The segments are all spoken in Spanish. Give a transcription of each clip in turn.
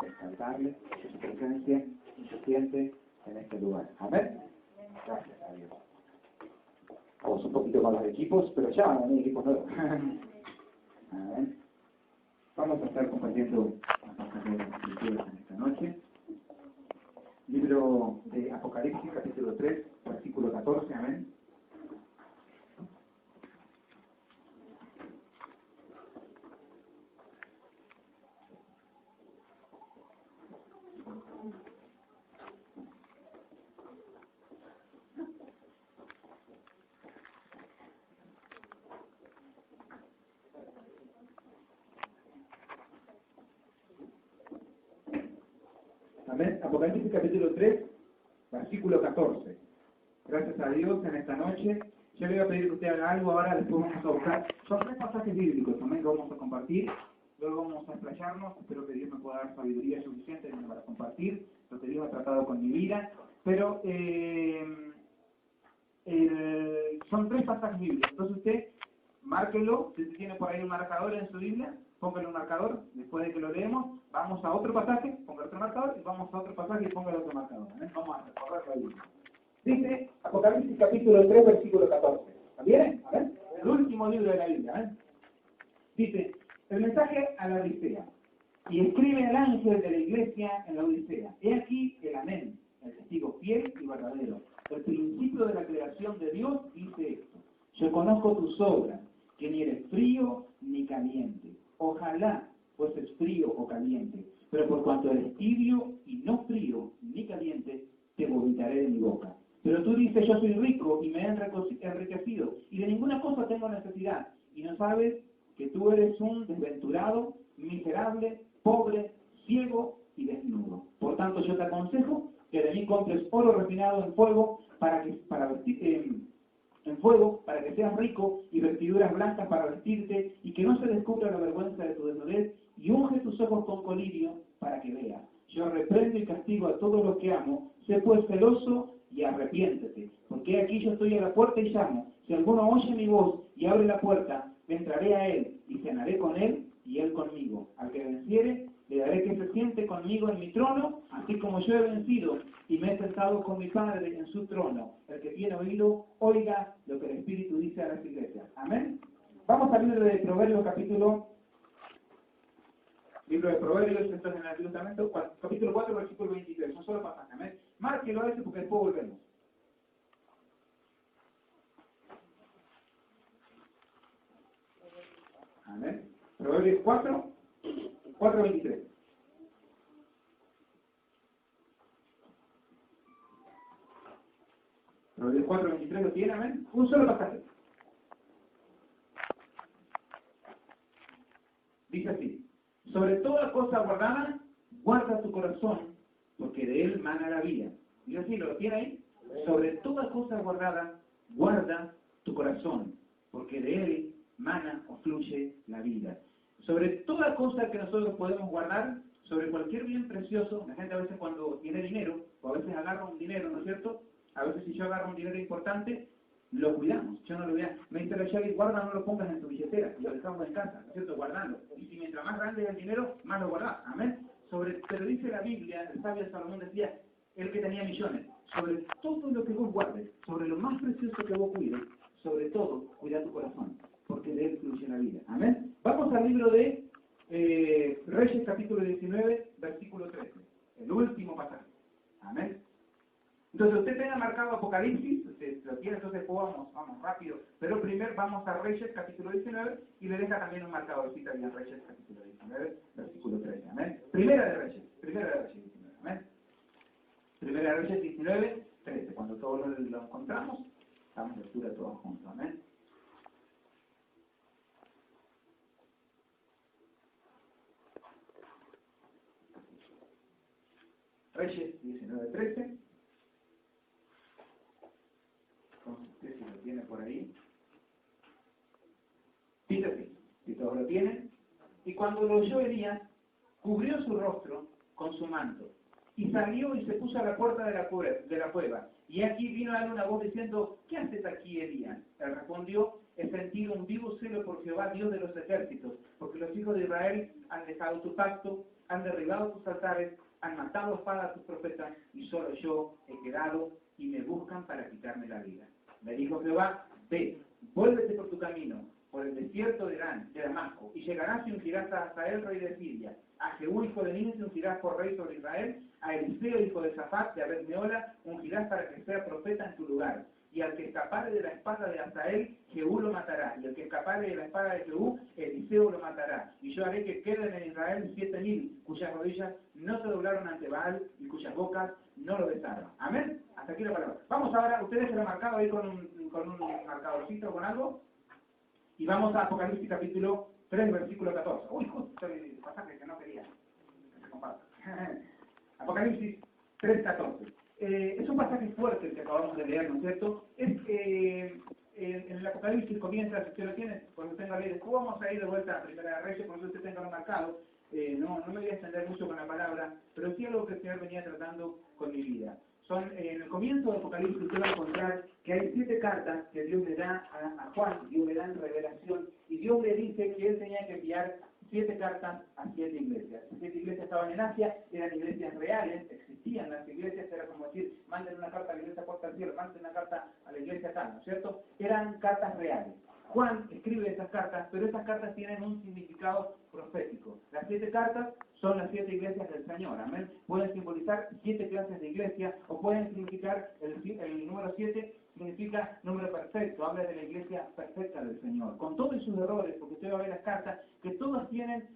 descartarle su presencia insuficiente en este lugar. Amén. Gracias a Dios. Vamos un poquito con los equipos, pero ya van a venir equipos nuevos. Amén. Vamos a estar compartiendo las pasajes de las escrituras en esta noche. Libro de Apocalipsis, capítulo 3, versículo 14. Amén. Amén. Apocalipsis capítulo 3, versículo 14. Gracias a Dios en esta noche. Yo le voy a pedir que usted haga algo ahora, después vamos a buscar. Son 3 pasajes bíblicos también que vamos a compartir. Luego vamos a explayarnos. Espero que Dios me pueda dar sabiduría suficiente para compartir lo que Dios ha tratado con mi vida. Pero son 3 pasajes bíblicos. Entonces usted, márquelo. Si tiene por ahí un marcador en su Biblia, póngale un marcador. Después de que lo leemos, vamos a otro pasaje, ponga otro marcador, y vamos a otro pasaje y ponga otro marcador. Vamos a recorrer la Biblia. Dice Apocalipsis capítulo 3, versículo 14. ¿Está bien? A ver. El último libro de la Biblia. Dice, el mensaje a la Odisea. Y escribe el ángel de la iglesia en la Odisea. He aquí el amén, el testigo fiel y verdadero. El principio de la creación de Dios dice esto. Yo conozco tus obras, que ni eres frío ni caliente. Ojalá fueses frío o caliente, pero por cuanto eres tibio y no frío ni caliente, te vomitaré de mi boca. Pero tú dices, yo soy rico y me he enriquecido, y de ninguna cosa tengo necesidad, y no sabes que tú eres un desventurado, miserable, pobre, ciego y desnudo. Por tanto, yo te aconsejo que de mí compres oro refinado en fuego para que seas rico, y vestiduras blancas para vestirte, y que no se descubra la vergüenza de tu desnudez, y unge tus ojos con colirio para que veas. Yo reprendo y castigo a todos los que amo. Sé pues celoso y arrepiéntete, porque aquí yo estoy a la puerta y llamo. Si alguno oye mi voz y abre la puerta, entraré a él y cenaré con él y él conmigo. Al que venciere, le daré que se siente conmigo en mi trono, así como yo he vencido y me he sentado con mi Padre en su trono. El que tiene oído, oiga lo que el Espíritu dice a las iglesias. Amén. Vamos al libro de Proverbios, libro de Proverbios, esto es en el Antiguo Testamento, capítulo 4, versículo 23. Son solo pasajes. Amén. Márquelo a ese porque después volvemos. Amén. Proverbios 4, 23. Proverbios 4, 23 lo tiene, amén. Un solo pasaje. Dice así. Sobre toda cosa guardada, guarda tu corazón, porque de él mana la vida. Dice así, ¿lo tiene ahí? Sobre toda cosa guardada, guarda tu corazón, porque de él mana o fluye la vida. Sobre toda cosa que nosotros podemos guardar, sobre cualquier bien precioso, la gente a veces cuando tiene dinero, o a veces agarra un dinero, ¿no es cierto? A veces si yo agarro un dinero importante, lo cuidamos. Yo no lo voy a... Me dice la Shaggy, guarda, no lo pongas en tu billetera, lo dejamos en casa, ¿no es cierto? Guardando. Y si mientras más grande es el dinero, más lo guardás. Amén. Pero dice la Biblia, el sabio Salomón decía, el que tenía millones, sobre todo lo que vos guardes, sobre lo más precioso que vos cuides, sobre todo, cuida tu corazón, porque de él fluye la vida. Amén. Vamos al libro de Reyes, capítulo 19, versículo 13. El último pasaje. Amén. Entonces usted tenga marcado Apocalipsis, usted lo tiene, entonces vamos rápido. Pero primero vamos a Reyes, capítulo 19, y le deja también un marcadorcito ahí en Reyes, capítulo 19, versículo 13. Amén. Primera de Reyes 19. Amén. Primera de Reyes 19, 13. Cuando todos lo encontramos, damos lectura todos juntos. Amén. Reyes 19, 13. Entonces usted si lo tiene por ahí. Dice así, si todos lo tienen. Y cuando lo oyó Elías, cubrió su rostro con su manto Y salió y se puso a la puerta de la cueva. Y aquí vino a él una voz diciendo, ¿qué haces aquí, Elías? Él respondió, he sentido un vivo celo por Jehová, Dios de los ejércitos, porque los hijos de Israel han dejado tu pacto, han derribado tus altares, han matado a espada a tus profetas, y solo yo he quedado, y me buscan para quitarme la vida. Me dijo Jehová, ve, vuélvete por tu camino, por el desierto de Damasco, y llegarás y ungirás a Hazael, rey de Siria, a Jehú, hijo de Nimsi, ungirás por rey sobre Israel, a Eliseo, hijo de Safat, de Abed-meola, ungirás para que sea profeta en tu lugar. Y al que escapare de la espada de Hazael, Jehú lo matará. Y al que escapare de la espada de Jehú, Eliseo lo matará. Y yo haré que queden en Israel 7,000, cuyas rodillas no se doblaron ante Baal y cuyas bocas no lo besaron. Amén. Hasta aquí la palabra. Vamos ahora, ustedes se lo han marcado ahí con un marcadorcito o con algo. Y vamos a Apocalipsis capítulo 3, versículo 14. Uy, justo el pasaje que no quería que se comparta. Apocalipsis 3, 14. Es un pasaje fuerte el que acabamos de leer, ¿no es cierto? En el Apocalipsis comienza, si usted lo tiene, cuando tenga ley, después vamos a ir de vuelta a Primera de Reyes, cuando usted tenga lo marcado. No me voy a extender mucho con la palabra, pero sí algo que el Señor venía tratando con mi vida. En el comienzo del Apocalipsis usted va a encontrar que hay 7 cartas que Dios le da a Juan, Dios le da en revelación, y Dios le dice que él tenía que enviar 7 cartas a 7 iglesias. 7 iglesias estaban en Asia, eran iglesias reales, existían las iglesias, era como decir, manden una carta a la iglesia Puerta del Cielo, manden una carta a la iglesia tal, ¿no es cierto? Eran cartas reales. Juan escribe esas cartas, pero esas cartas tienen un significado profético. Las 7 cartas son las 7 iglesias del Señor, amén. Pueden simbolizar 7 clases de iglesia, o pueden significar, el número 7 significa número perfecto, habla de la iglesia perfecta del Señor, con todos sus errores, porque usted va a ver las cartas, que todas tienen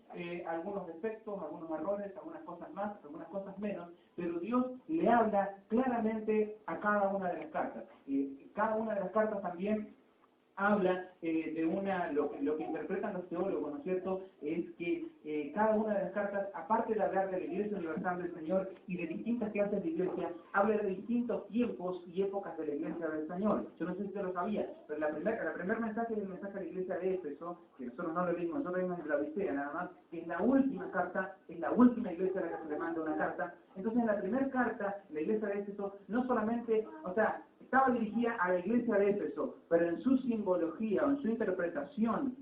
algunos defectos, algunos errores, algunas cosas más, algunas cosas menos, pero Dios le habla claramente a cada una de las cartas. Cada una de las cartas también habla de lo que interpretan los teólogos, ¿no es cierto?, es que cada una de las cartas, aparte de hablar de la Iglesia Universal del Señor y de distintas clases de iglesia, habla de distintos tiempos y épocas de la Iglesia del Señor. Yo no sé si usted lo sabía, pero el primer mensaje es el mensaje de la Iglesia de Éfeso, que nosotros no lo leímos, nosotros leímos en la Odisea nada más, que es la última carta, es la última iglesia a la que se le manda una carta. Entonces en la primera carta, la Iglesia de Éfeso, no solamente, estaba dirigida a la iglesia de Éfeso, pero en su simbología o en su interpretación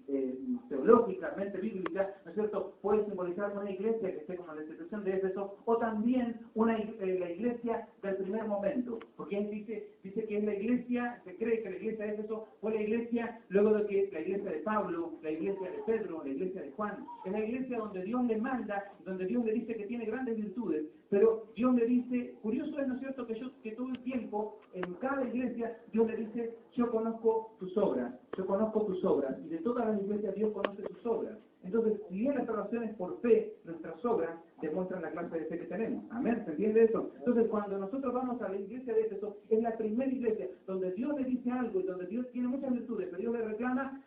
teológicamente bíblica, ¿no es cierto?, puede simbolizar una iglesia que esté como la institución de Éfeso, o también la iglesia del primer momento, porque él dice que es la iglesia, se cree que la iglesia de Éfeso fue la iglesia luego de que la iglesia de Pablo, la iglesia de Pedro, la iglesia de Juan, es la iglesia donde Dios le manda, donde Dios le dice que tiene grandes virtudes, pero Dios le dice, curioso es, ¿no es cierto?, que todo el tiempo, en cada iglesia, Dios le dice, yo conozco tus obras, y de todas las iglesias Dios conoce tus obras. Entonces, si bien las oraciones por fe, nuestras obras demuestran la clase de fe que tenemos. Amén, ¿se entiende eso? Entonces, cuando nosotros vamos a la iglesia de Éfeso, es la primera iglesia donde Dios le dice algo y donde Dios tiene muchas virtudes, pero Dios le reclama,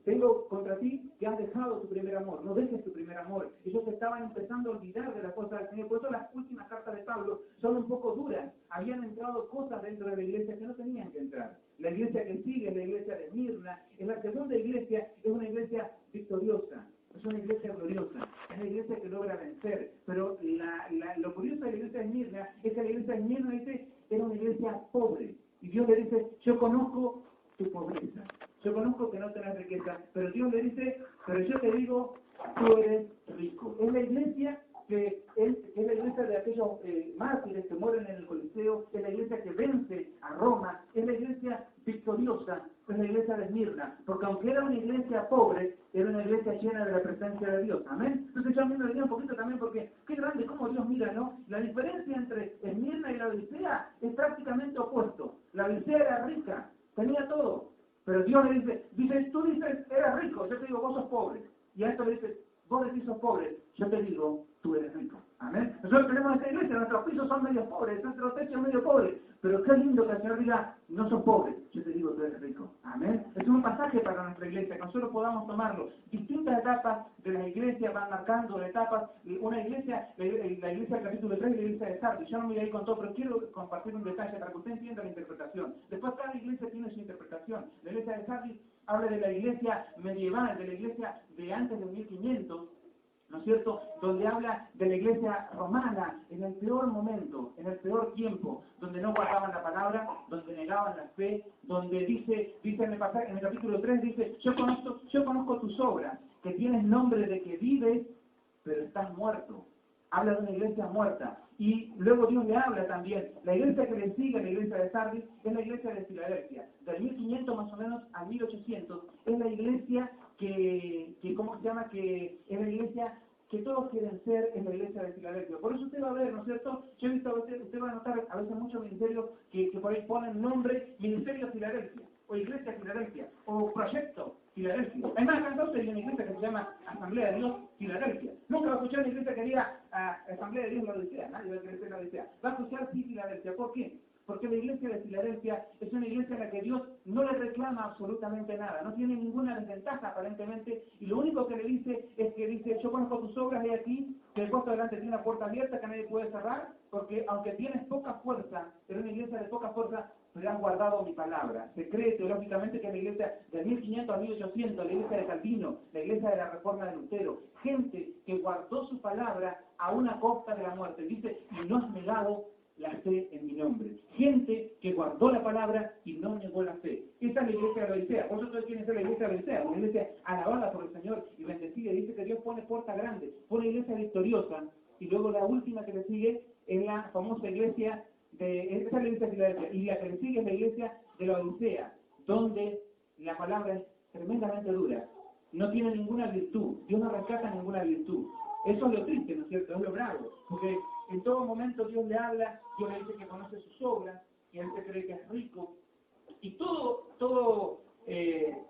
tengo contra ti que has dejado tu primer amor, no dejes tu primer amor. Ellos estaban empezando a olvidar de las cosas del Señor. Por eso las últimas cartas de Pablo son un poco duras. Habían entrado cosas dentro de la iglesia que no tenían que entrar. La iglesia que sigue es la iglesia de Esmirna. En la segunda iglesia es una iglesia victoriosa. Es una iglesia gloriosa, es una iglesia que logra vencer. Pero lo curioso de la iglesia de Esmirna es que la iglesia de Esmirna dice, era una iglesia pobre. Y Dios le dice, yo conozco tu pobreza. Yo conozco que no tenés riqueza, pero Dios le dice, pero yo te digo, tú eres rico. Es la iglesia que es la iglesia de aquellos mártires que mueren en el Coliseo, es la iglesia que vence a Roma, es la iglesia victoriosa, es la iglesia de Esmirna, porque aunque era una iglesia pobre, era una iglesia llena de la presencia de Dios. Amén. Entonces yo a mí me venía un poquito también porque qué grande cómo Dios mira, ¿no? La diferencia entre Esmirna y la Odisea es prácticamente opuesto. La Odisea era rica, tenía todo. Pero Dios le dice, tú dices, eres rico, yo te digo, vos sos pobre. Y a esto le dice, vos decís sos pobre, yo te digo, tú eres rico. Amén. Nosotros tenemos esta iglesia, nuestros pisos son medio pobres, nuestros techos medio pobres. Pero qué lindo que el Señor diga, no sos pobre, yo te digo, tú eres rico. Amén. Es un pasaje para nuestra iglesia, que nosotros podamos tomarlo. Distintas etapas de las iglesias van marcando etapas. Una iglesia, la iglesia del capítulo 3 y la iglesia de Sardis. Yo no me voy a ir con todo, pero quiero compartir un detalle para que usted entienda la interpretación. Después cada iglesia tiene su interpretación. La iglesia de Sardis habla de la iglesia medieval, de la iglesia de antes de 1500. ¿no es cierto?, donde habla de la iglesia romana en el peor momento, en el peor tiempo, donde no guardaban la palabra, donde negaban la fe, donde dice en el pasaje, en el capítulo 3 dice, yo conozco tus obras, que tienes nombre de que vives, pero estás muerto. Habla de una iglesia muerta. Y luego Dios le habla también. La iglesia que le sigue, la iglesia de Sardis, es la iglesia de Filadelfia. Del 1500 más o menos al 1800, es la iglesia ¿cómo se llama? Que es la iglesia que todos quieren ser, es la iglesia de Filadelfia. Por eso usted va a ver, ¿no es cierto? Yo he visto a veces, usted va a notar a veces muchos ministerios que por ahí ponen nombre Ministerio Filadelfia, o Iglesia Filadelfia, o Proyecto Filadelfia. Hay más, acá entonces hay una iglesia que se llama Asamblea de Dios Filadelfia. Nunca va a escuchar una iglesia que diga Asamblea de Dios Laodicea, nadie va a creer Laodicea. Va a escuchar sí Filadelfia. ¿Por qué? Porque la iglesia de Filadelfia es una iglesia en la que Dios no le reclama absolutamente nada, no tiene ninguna desventaja aparentemente, y lo único que le dice es que dice, yo conozco tus obras, he aquí, que el puesto delante tiene una puerta abierta que nadie puede cerrar, porque aunque tienes poca fuerza, eres una iglesia de poca fuerza, pero has guardado mi palabra. Se cree teológicamente que la iglesia de 1500 a 1800, la iglesia de Calvino, la iglesia de la Reforma de Lutero, gente que guardó su palabra a una costa de la muerte, dice, y no has negado la fe en mi nombre. Gente que guardó la palabra y no negó la fe. Esa es la iglesia de Laodicea. Por eso ustedes quieren ser la iglesia de Laodicea, una iglesia alabada por el Señor y bendecida. Dice que Dios pone puerta grande, pone iglesia victoriosa, y luego la última que le sigue es la famosa iglesia esa es la iglesia de Filadelfia, y la que le sigue es la iglesia de Laodicea, donde la palabra es tremendamente dura, no tiene ninguna virtud, Dios no rescata ninguna virtud. Eso es lo triste, ¿no es cierto? Es lo bravo, porque en todo momento Dios le habla, Dios le dice que conoce sus obras, y él se cree que es rico, y todo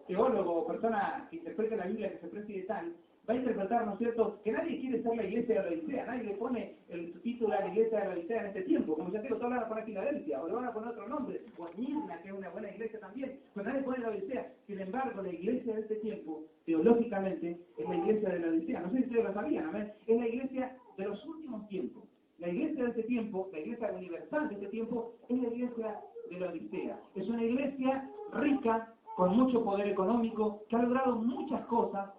teólogo o persona que interprete la Biblia, que se preside tal, va a interpretar, ¿no es cierto?, que nadie quiere ser la iglesia de la Odisea, nadie le pone el título a la iglesia de la Odisea en este tiempo, como ya digo, todos van a poner Filadelfia, o le van a poner otro nombre, o Esmirna, que es una buena iglesia también, pero nadie pone la Odisea. Sin embargo, la iglesia de este tiempo, teológicamente, es la iglesia de la Odisea. No sé si ustedes lo sabían, ¿no? Es la iglesia de los últimos tiempos. La iglesia de este tiempo, la iglesia universal de este tiempo, es la iglesia de la Odisea. Es una iglesia rica, con mucho poder económico, que ha logrado muchas cosas,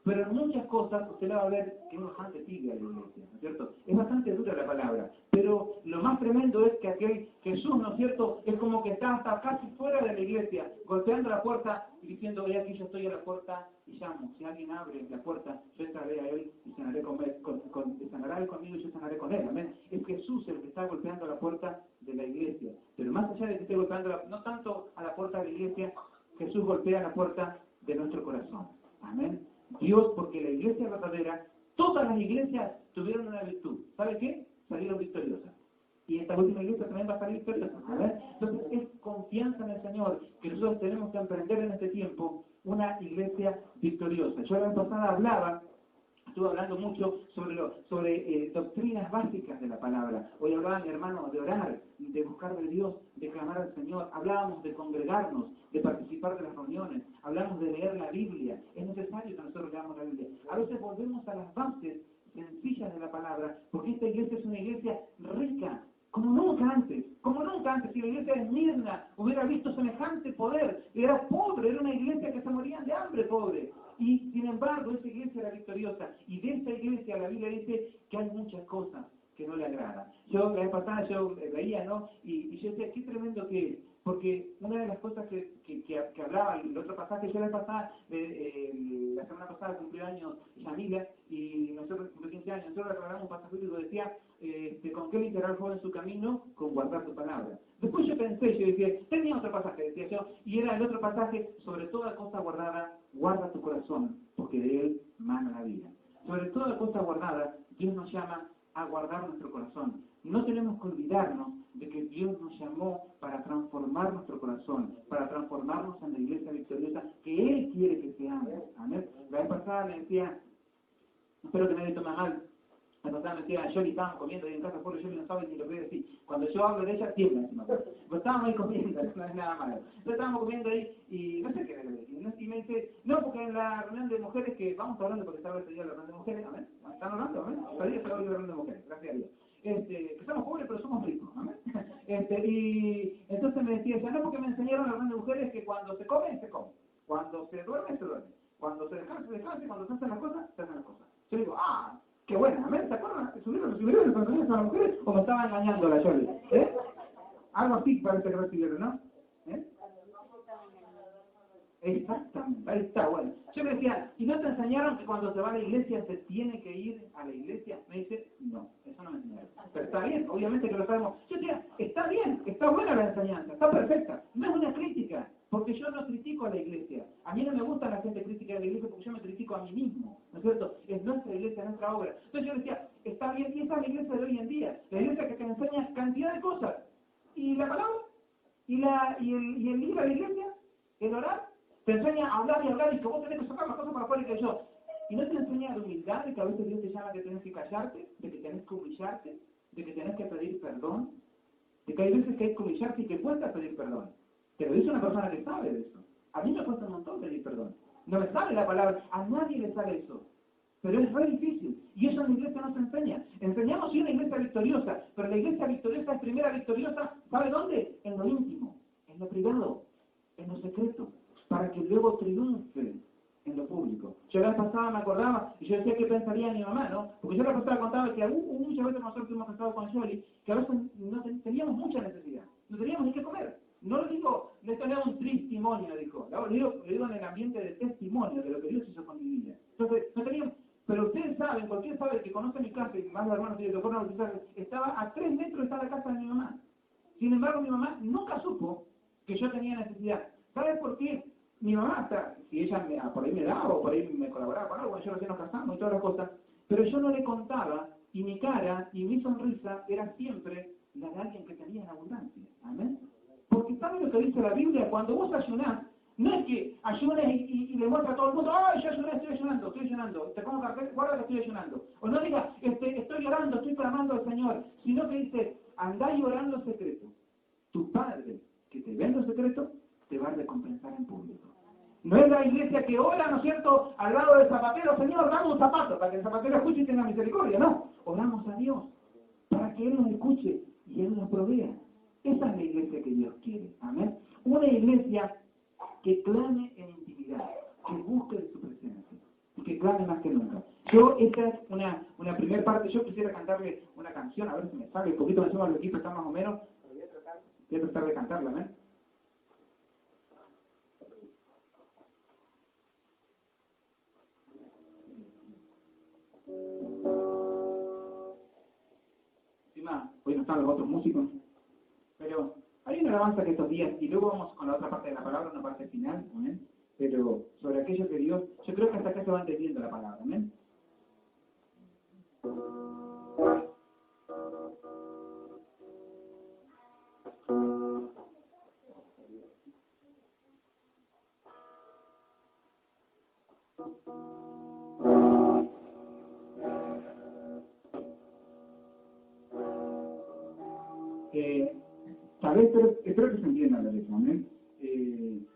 pero en muchas cosas usted va a ver que es bastante tibia la iglesia, ¿no es cierto? Es bastante dura la palabra, pero lo más tremendo es que aquel Jesús, ¿no es cierto?, es como que está hasta casi fuera de la iglesia, golpeando la puerta y diciendo, ve aquí, yo estoy a la puerta y llamo. Si alguien abre la puerta, yo entraré a él y cenaré cenará él conmigo y yo cenaré con él. Amén. Es Jesús el que está golpeando la puerta de la iglesia. Pero más allá de que esté golpeando, no tanto a la puerta de la iglesia, Jesús golpea la puerta de nuestro corazón. Amén. Dios, porque la iglesia verdadera, todas las iglesias tuvieron una virtud. ¿Sabe qué? Salieron victoriosas. Y esta última iglesia también va a salir victoriosa. Entonces es confianza en el Señor que nosotros tenemos que emprender en este tiempo una iglesia victoriosa. Yo la vez pasada estuve hablando mucho sobre doctrinas básicas de la palabra. Hoy hablaba mi hermano de orar, de buscar de Dios, de clamar al Señor. Hablábamos de congregarnos, de participar de las reuniones. Hablamos de leer la Biblia. Es necesario que nosotros leamos la Biblia. A veces volvemos a las bases sencillas de la palabra, porque esta iglesia es una iglesia rica, como nunca antes. Si la iglesia de Esmirna hubiera visto semejante poder, era pobre, era una iglesia que se morían de hambre, pobre. Y sin embargo, esa iglesia era victoriosa. Y de esa iglesia la Biblia dice que hay muchas cosas que no le agradan. Yo, la vez pasada, veía, ¿no? Y yo decía, qué tremendo que es. Porque una de las cosas que hablaba, el otro pasaje, yo la semana pasada cumplió años Yamila, y nosotros cumplió 15 años, nosotros recordamos un pasaje que decía, ¿con qué literal el joven su camino? Con guardar tu palabra. Después yo decía, tenía otro pasaje, decía yo, y era el otro pasaje, sobre toda cosa guardada, guarda tu corazón, porque de él mana la vida. Sobre toda cosa guardada, Dios nos llama a guardar nuestro corazón. No tenemos que olvidarnos de que Dios nos llamó para transformar nuestro corazón, para transformarnos en la iglesia victoriosa que Él quiere que seamos. Amén. La vez pasada me decía, espero que nadie tome mal, la pasada me decía, Johnny, estábamos comiendo ahí en casa, por Johnny no sabe ni lo que decir. Cuando yo hablo de ella, tiembla encima. Pero estábamos ahí comiendo, no es nada malo. Entonces estábamos comiendo ahí y no sé qué le decir. Y me dice, no, porque en la reunión de mujeres que vamos hablando, porque estaba ese día la reunión de mujeres, amén. ¿Están hablando? Amén. Todavía se va a abrir la reunión de mujeres, gracias a Dios. Que somos pobres, pero somos ricos, amén. Y entonces me decía, no, porque me enseñaron la reunión de mujeres que cuando se come, se come. Cuando se duerme, se duerme. Cuando se descansa, se descansa. Y cuando se hacen las cosas, se hacen las cosas. Yo digo, recibieron el perdón a las mujeres o me estaba engañando la Yoli? Algo así parece que recibieron, ¿no? Exactamente, ahí está, bueno. Yo me decía, ¿y no te enseñaron que cuando se va a la iglesia se tiene que ir a la iglesia? Me dice, no, eso no me enseñaron. Pero está bien, obviamente que lo sabemos. Yo decía, está bien, está buena la enseñanza, está perfecta. No es una crítica, porque yo no critico a la iglesia. A mí no me gusta la gente crítica de la iglesia porque yo me critico a mí mismo, ¿no es cierto? Es nuestra iglesia, nuestra obra. Entonces yo decía, está bien, y esa es la iglesia de hoy en día. La iglesia que te enseña cantidad de cosas. ¿Y la palabra? ¿Y el ir a la iglesia? ¿El orar? Te enseña a hablar y hablar y que vos tenés que sacar las cosas para afuera y que yo. Y no te enseña la humildad, de que a veces Dios te llama que tenés que callarte, de que tenés que humillarte, de que tenés que pedir perdón, de que hay veces que hay que humillarte y que cuesta pedir perdón. Te lo dice una persona que sabe de eso. A mí me cuesta un montón pedir perdón. No me sale la palabra, a nadie le sale eso. Pero es re difícil. Y eso en la iglesia no se enseña. Enseñamos sí una iglesia victoriosa, pero la iglesia victoriosa es primera victoriosa, ¿sabe dónde? En lo íntimo, en lo privado, en lo secreto, para que luego triunfe en lo público. Yo la vez pasada me acordaba, y yo decía qué pensaría mi mamá, ¿no? Porque yo la vez pasada contaba que muchas veces nosotros hemos estado con Yoli, que a veces no teníamos mucha necesidad, no teníamos ni qué comer. No lo digo, esto no es un testimonio, dijo. Lo digo en el ambiente de testimonio de lo que Dios hizo con mi vida. Entonces, no teníamos, pero ustedes saben, cualquier sabe que conoce mi casa, y más de hermanos y de doctor, estaba a 3 metros de estar la casa de mi mamá. Sin embargo, mi mamá nunca supo que yo tenía necesidad. ¿Sabes por qué? Mi mamá, hasta, si ella por ahí me daba o por ahí me colaboraba con algo, bueno, yo recién nos casamos y todas las cosas, pero yo no le contaba, y mi cara y mi sonrisa era siempre la de alguien que tenía en abundancia. ¿Amén? Porque ¿sabes lo que dice la Biblia? Cuando vos ayunás, no es que ayunes y le muestra a todo el mundo, ¡ay, yo ayuné, estoy ayunando! Te pongo cartel, guarda que estoy ayunando. O no digas, estoy orando, estoy clamando al Señor, sino que dice, andá y orando en secreto. Tu Padre, que te ve en lo secreto, te va a recompensar en público. No es la iglesia que ora, ¿no es cierto?, al lado del zapatero, Señor, dame un zapato, para que el zapatero escuche y tenga misericordia. No, oramos a Dios, para que Él nos escuche y Él nos provea. Esa es la iglesia que Dios quiere. Amén. Una iglesia que clame en intimidad, que busque de su presencia, y que clame más que nunca. Esta es una primera parte. Yo quisiera cantarle una canción, a ver si me sale un poquito encima del equipo, está más o menos. Voy a tratar de cantarla, ¿amén? Hoy no están los otros músicos, pero hay una alabanza que estos días, y luego vamos con la otra parte de la palabra, una parte final, ¿amén? Pero sobre aquello que Dios, yo creo que hasta acá se va entendiendo la palabra, ¿amén? Tal vez, espero que se entienda la letra, ¿amén?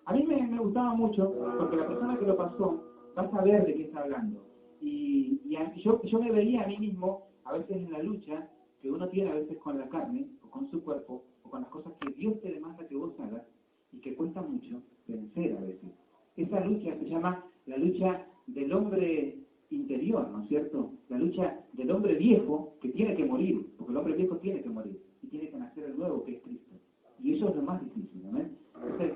A mí me gustaba mucho, porque la persona que lo pasó va a saber de qué está hablando. Y yo me veía a mí mismo, a veces en la lucha que uno tiene a veces con la carne, o con su cuerpo, o con las cosas que Dios te demanda que vos hagas, y que cuesta mucho vencer a veces. Esa lucha se llama la lucha del hombre interior, ¿no es cierto? La lucha del hombre viejo que tiene que morir, porque el hombre viejo tiene que morir, y tiene que nacer el nuevo que es Cristo. Y eso es lo más difícil, ¿no? Entonces,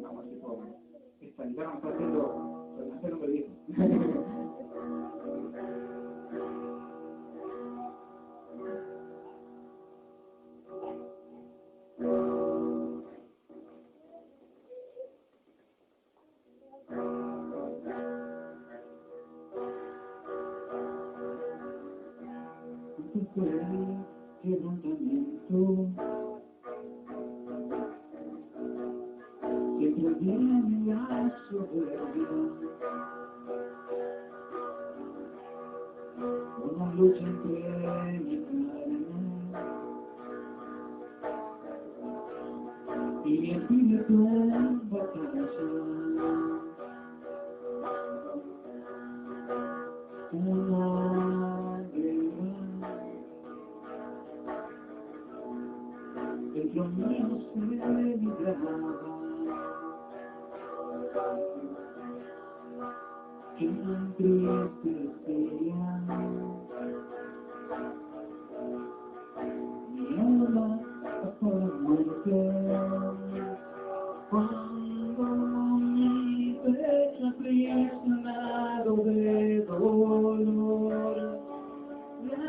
vamos a decir, esta guitarra me está haciendo nacer el hombre viejo. Siempre viene la soberbia, una lucha entre mi carne y mi espíritu en batalla. Una guerra dentro mío se libraba, que me entristecía,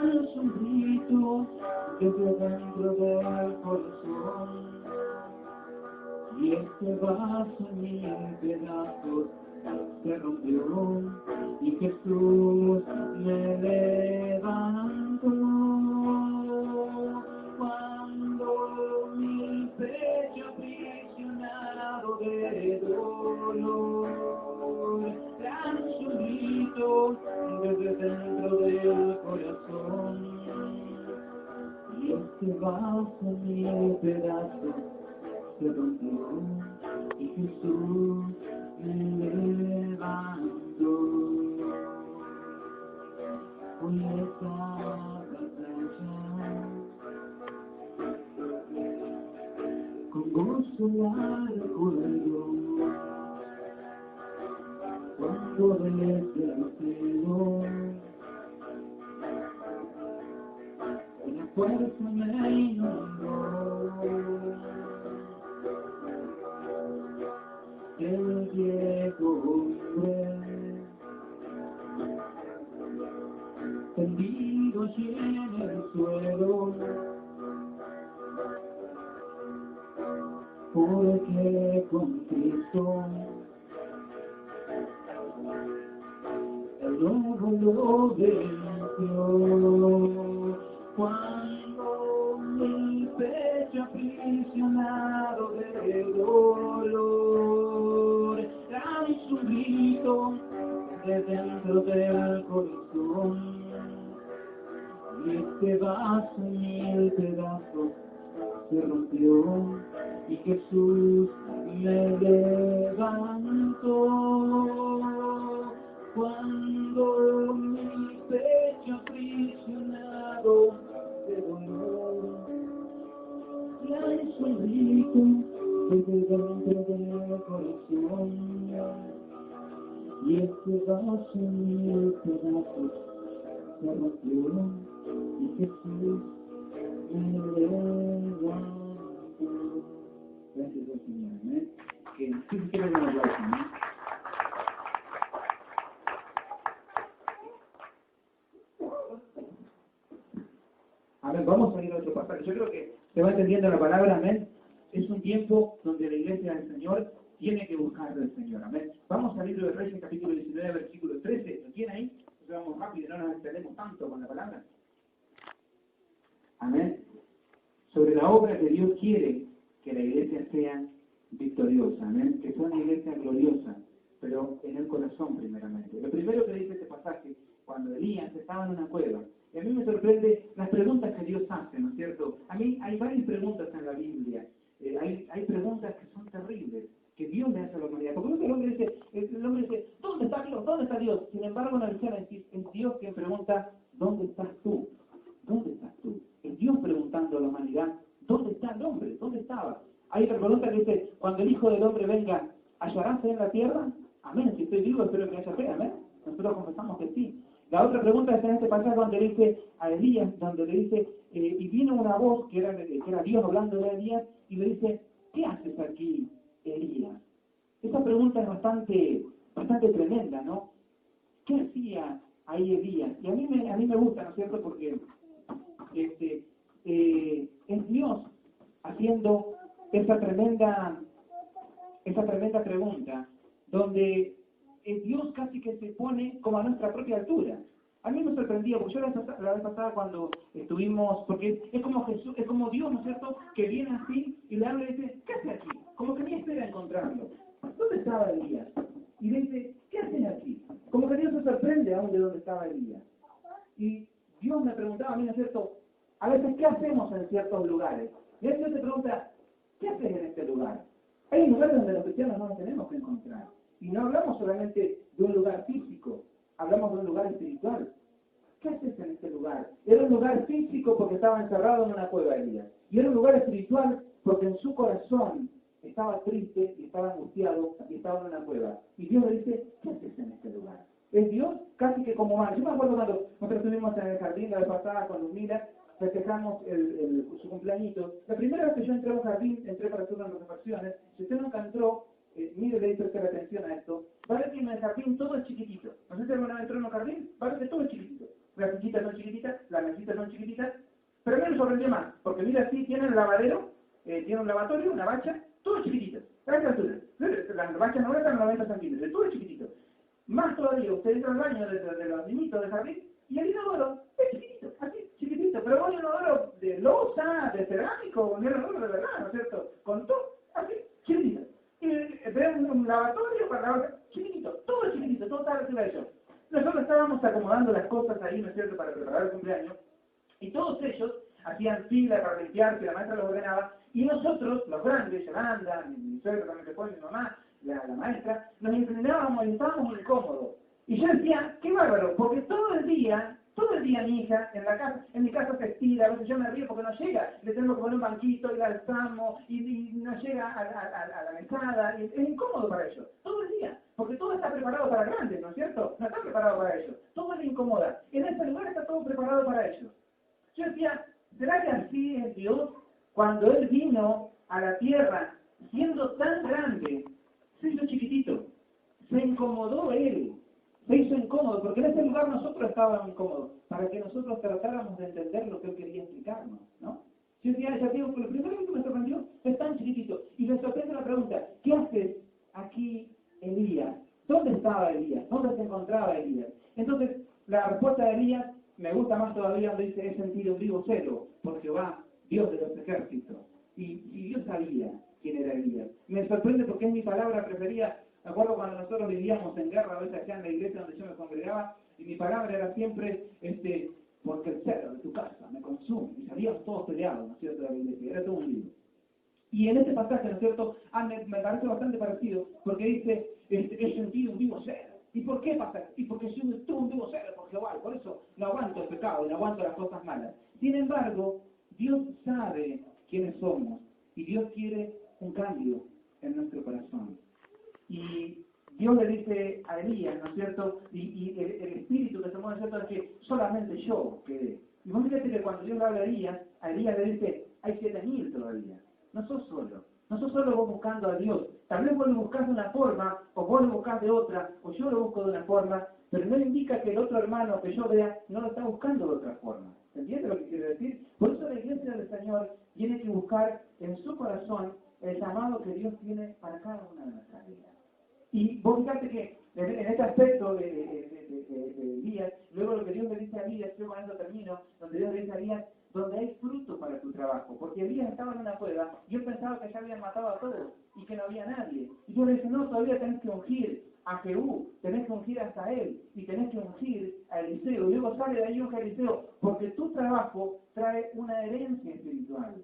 lanzo un grito desde dentro del corazón. Y este vaso en mil pedazos se rompió y Jesús me levantó. Cuando mi pecho aprisionado de dolor lanzo un grito desde dentro del corazón. Y este vaso en mil pedazos se rompió y Jesús me levantó. Hoy esta batalla con gozo la recuerdo, cuando desde el cielo una fuerza me inundó. El viejo hombre tendido allí en el suelo, porque con Cristo el nuevo lo venció. Cuando mi pecho aprisionado de dolor lanzo un grito de dentro del corazón, y este vaso en mil pedazos se rompió y Jesús me levantó. Cuando mi pecho aprisionado de dolor lanzo un grito desde dentro del corazón, y este vaso en mil pedazos se rompió y Jesús me levantó. Gracias al Señor, amén. Que sí se quiere un aplauso, amén. Amén, vamos a ir a otro pasaje. Yo creo que se va entendiendo la palabra, amén. Es un tiempo donde la iglesia del Señor tiene que buscar del Señor, amén. Vamos al libro de Reyes, capítulo 19, versículo 13. ¿Lo tiene ahí? Entonces vamos rápido, no nos extendemos tanto con la palabra. Amén. Sobre la obra que Dios quiere que la iglesia sea victoriosa, amén. Que sea una iglesia gloriosa, pero en el corazón primeramente. Lo primero que dice este pasaje, cuando Elías estaba en una cueva, y a mí me sorprende las preguntas que Dios hace, ¿no es cierto? A mí hay varias preguntas en la Biblia. Hay preguntas que son terribles, que Dios le hace a la humanidad. Porque el hombre dice, ¿dónde está Dios? ¿Dónde está Dios? Sin embargo, en la visión es Dios quien pregunta, ¿dónde estás tú? ¿Dónde estás tú? Es Dios preguntando a la humanidad, ¿dónde está el hombre? ¿Dónde estaba? Hay otra pregunta que dice, cuando el Hijo del Hombre venga, ¿hallará fe en la tierra? Amén. Si estoy vivo, espero que haya fe, amén. Nosotros confesamos que sí. La otra pregunta es en este pasaje donde le dice a Elías, donde le dice, y vino una voz que era Dios hablando de Elías, y le dice, ¿qué haces aquí, Elías? Esa pregunta es bastante tremenda, ¿no? ¿Qué hacía ahí Elías? Y a mí me gusta, ¿no es cierto? Porque es Dios haciendo esa tremenda pregunta, donde Dios casi que se pone como a nuestra propia altura. A mí me sorprendía, porque yo la vez pasada cuando estuvimos, porque es como Jesús, es como Dios, ¿no es cierto?, que viene así y le habla y dice, ¿qué hace aquí? Como que ni espera encontrarlo. ¿Dónde estaba Elías? Y le dice, ¿qué haces aquí? Como que Dios se sorprende aún de dónde estaba Elías. Y Dios me preguntaba a mí, ¿no es cierto?, a veces, ¿qué hacemos en ciertos lugares? Y Dios te pregunta, ¿qué haces en este lugar? Hay lugares donde los cristianos no nos tenemos que encontrar. Y no hablamos solamente de un lugar físico, hablamos de un lugar espiritual. ¿Qué haces en este lugar? Era un lugar físico porque estaba encerrado en una cueva Elías. Y era un lugar espiritual porque en su corazón estaba triste y estaba angustiado y estaba en una cueva. Y Dios le dice, ¿qué haces en este lugar? Es Dios casi que como mal. Yo me acuerdo cuando nosotros estuvimos en el jardín la vez pasada con Ludmila, festejamos su cumpleañito. La primera vez que yo entré a un jardín, entré para hacer unas reflexiones. Si usted nunca entró, mire, le hice atención a esto. Va a ver que en el jardín todo es chiquitito. No sé si alguna vez entró en un jardín, va a ver que todo es chiquitito. las sillitas son chiquititas, las mesitas son chiquititas, pero a mí me sorprendió más, porque mira, así tiene el lavadero, tiene un lavatorio, una bacha, todo chiquitito, a esta altura. Las bachas no están 90 centímetros, todo chiquitito. Más todavía, usted entra al baño de los niñitos de jardín, y el inodoro es chiquitito, así, chiquitito, pero un inodoro de loza, de cerámico, un inodoro de verdad, ¿no es cierto? Con todo, así, chiquitito. Y ven un lavatorio para lavar, chiquitito, todo está arriba de eso. Nosotros estábamos acomodando las cosas ahí, ¿no es cierto?, para preparar el cumpleaños, y todos ellos hacían fila para limpiarse, la maestra los ordenaba, y nosotros, los grandes, Yolanda, mi suegra también después, mi mamá, la maestra, nos inclinábamos y estábamos incómodos. Y yo decía, qué bárbaro, porque todo el día mi hija en mi casa se estira, a veces yo me río porque no llega, le tengo que poner un banquito y la alzamos y no llega a la mesada, y es incómodo para ellos, todo el día, porque todo está preparado para grandes, ¿no es cierto? No está preparado para ellos, todo les incomoda, en ese lugar está todo preparado para ellos. Yo decía, ¿será que así es Dios? Cuando Él vino a la tierra, siendo tan grande, se hizo chiquitito, se incomodó Él, se hizo incómodo, porque en ese lugar nosotros estábamos incómodos, para que nosotros tratáramos de entender lo que Él quería explicarnos, ¿no? Yo decía, ya digo, lo primero que me sorprendió es tan chiquitito, y me sorprende la pregunta, ¿qué haces aquí, Elías? ¿Dónde estaba Elías? ¿Dónde se encontraba Elías? Entonces, la respuesta de Elías me gusta más todavía donde dice, he sentido un vivo celo por Jehová, Dios de los ejércitos. Y Dios sabía quién era Elías. Me sorprende porque es mi palabra preferida. Me acuerdo cuando nosotros vivíamos en guerra, a veces acá en la iglesia donde yo me congregaba, y mi palabra era siempre, porque el celo de tu casa me consume. Y salíamos todos peleados, ¿no es cierto?, de la iglesia. Era todo un lío. Y en este pasaje, ¿no es cierto?, me parece bastante parecido, porque dice, he sentido un vivo celo. ¿Y por qué pasa? Y porque yo tuve un vivo celo por Jehová, y por eso no aguanto el pecado y no aguanto las cosas malas. Sin embargo, Dios sabe quiénes somos, y Dios quiere un cambio en nuestro corazón. Y Dios le dice a Elías, ¿no es cierto?, y el espíritu que se mueve, ¿no es cierto?, es que solamente yo quedé. Y vos fíjate que cuando Dios le habla a Elías le dice, hay 7.000 todavía. No sos solo vos buscando a Dios. Tal vez vos lo buscás de una forma, o vos lo buscás de otra, o yo lo busco de una forma, pero no indica que el otro hermano que yo vea no lo está buscando de otra forma. ¿Se entiende lo que quiero decir? Por eso la iglesia del Señor tiene que buscar en su corazón el llamado que Dios tiene para cada una de nuestras vidas. Y vos fíjate que en este aspecto de Elías, luego lo que Dios le dice a Elías, yo con eso termino, donde Dios le dice a Elías, donde hay fruto para tu trabajo, porque Elías estaba en una cueva, y yo pensaba que ya habían matado a todos, y que no había nadie. Y Dios le dice, no, todavía tenés que ungir a Jehú, tenés que ungir hasta él, y tenés que ungir a Eliseo. Y luego sale de ahí un Eliseo, porque tu trabajo trae una herencia espiritual.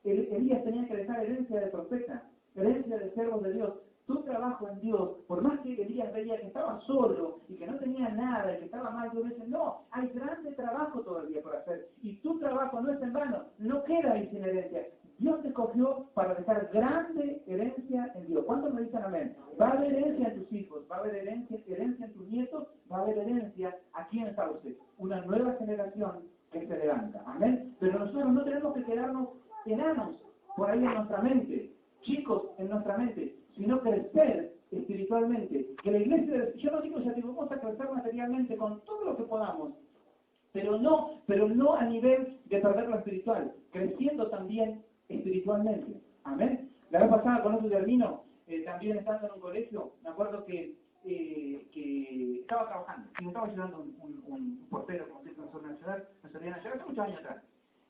Elías tenía que dejar herencia de profeta, herencia de siervos de Dios. Tu trabajo en Dios, por más que Elías veía que estaba solo y que no tenía nada y que estaba mal, Dios dice, no, hay grande trabajo todavía por hacer. Y tu trabajo no es en vano, no queda ahí sin herencia. Dios te escogió para dejar grande herencia en Dios. ¿Cuántos me dicen amén? Va a haber herencia en tus hijos, va a haber herencia en tus nietos, va a haber herencia aquí en Estados Unidos. Una nueva generación que se levanta. Amén. Pero nosotros no tenemos que quedarnos enanos por ahí en nuestra mente, chicos en nuestra mente, sino crecer espiritualmente. Que la iglesia, yo no digo, ya digo, vamos a crecer materialmente con todo lo que podamos, pero no a nivel de perder lo espiritual, creciendo también espiritualmente. Amén. La vez pasada con otro termino, también estando en un colegio, me acuerdo que estaba trabajando, y me estaba ayudando un portero, como siempre me solían ayudar hace muchos años atrás.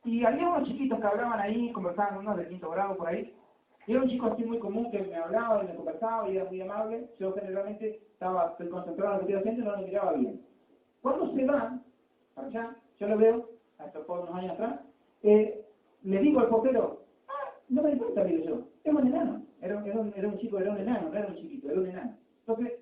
Y había unos chiquitos que hablaban ahí, conversaban unos de 5º grado por ahí. Y era un chico así muy común que me hablaba y me conversaba y era muy amable. Yo generalmente estaba concentrado en lo que estaba haciendo y no lo miraba bien. Cuando se va, para allá, yo lo veo, hasta por unos años atrás, le digo al portero, no me di cuenta, digo yo, es un enano. Era un chico, era un enano, no era un chiquito, era un enano. Entonces,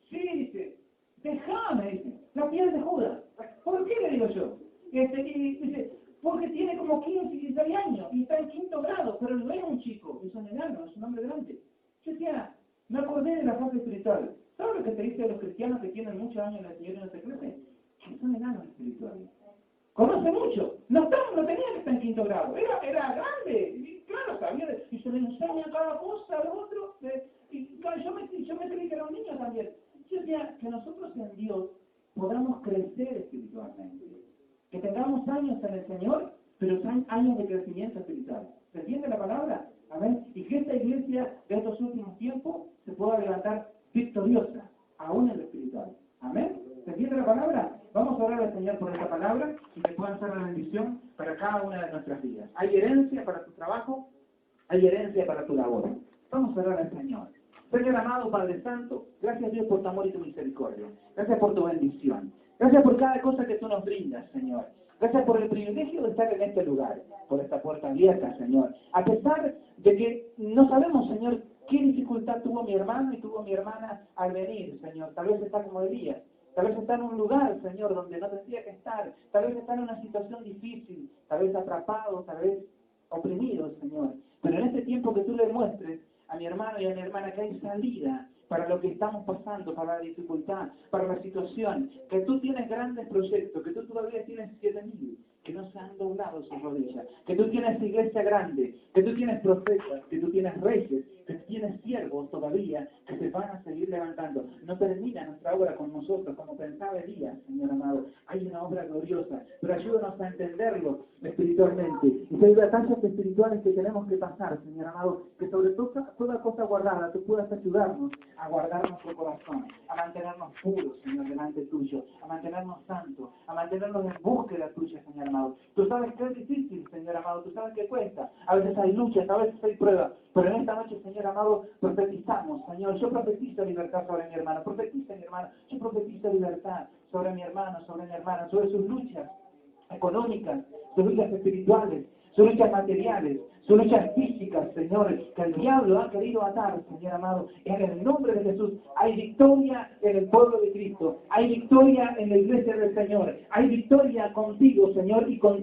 sí, dice, déjame, dice, la piel de Judas. ¿Por qué le digo yo? Y dice, porque tiene como 15, 16 años y está en 5º grado, pero no es un chico, es un enano, es un hombre grande. Yo decía, me acordé de la fase espiritual. ¿Sabes lo que te dice a los cristianos que tienen muchos años en el Señor y no se crecen? Que son enanos espirituales. Conoce mucho, no tenía que estar en 5º grado, era grande, y claro, sabía, y se le enseña cada cosa al otro, y claro, yo me creí que era un niño también. Yo decía, que nosotros en Dios podamos crecer espiritualmente. que tengamos años en el Señor, pero son años de crecimiento espiritual. ¿Se entiende la palabra? Amén. Y que esta iglesia de estos últimos tiempos se pueda levantar victoriosa, aún en lo espiritual. Amén. ¿Se entiende la palabra? Vamos a orar al Señor por esta palabra y que puedan ser la bendición para cada una de nuestras vidas. Hay herencia para tu trabajo, hay herencia para tu labor. Vamos a orar al Señor. Señor amado, Padre Santo, gracias Dios por tu amor y tu misericordia. Gracias por tu bendición. Gracias por cada cosa que tú nos brindas, Señor. Gracias por el privilegio de estar en este lugar, por esta puerta abierta, Señor. A pesar de que no sabemos, Señor, qué dificultad tuvo mi hermano y tuvo mi hermana al venir, Señor. Tal vez está como Elías. Tal vez está en un lugar, Señor, donde no tendría que estar. Tal vez está en una situación difícil. Tal vez atrapado, tal vez oprimido, Señor. Pero en este tiempo que tú le muestres a mi hermano y a mi hermana que hay salida para lo que estamos pasando, para la dificultad, para la situación, que tú tienes grandes proyectos, que tú todavía tienes 7.000, que no se han doblado sus rodillas, que tú tienes iglesia grande, que tú tienes profetas, que tú tienes reyes, que tú tienes siervos todavía, que se van a seguir levantando. No termina nuestra obra con nosotros, como pensaba Elías, Señor amado. Hay una obra gloriosa, pero ayúdanos a entenderlo espiritualmente. Y si hay batallas espirituales que tenemos que pasar, Señor amado, que sobre toda cosa guardada, tú puedas ayudarnos a guardar nuestro corazón, a mantenernos puros, Señor, delante tuyo, a mantenernos santos, a mantenernos en búsqueda tuya, Señor amado. Tú sabes que es difícil, Señor amado, tú sabes que cuesta. A veces hay luchas, a veces hay pruebas, pero en esta noche, Señor amado, profetizamos, Señor. Yo profetizo libertad sobre mi hermano, profetiza mi hermano, yo profetizo libertad sobre mi hermano, sobre mi hermana, sobre sus luchas económicas, sus luchas espirituales, sus luchas materiales, sus luchas físicas, Señor, que el diablo ha querido atar, Señor amado. En el nombre de Jesús hay victoria en el pueblo de Cristo, hay victoria en la iglesia del Señor, hay victoria contigo, Señor, y contigo.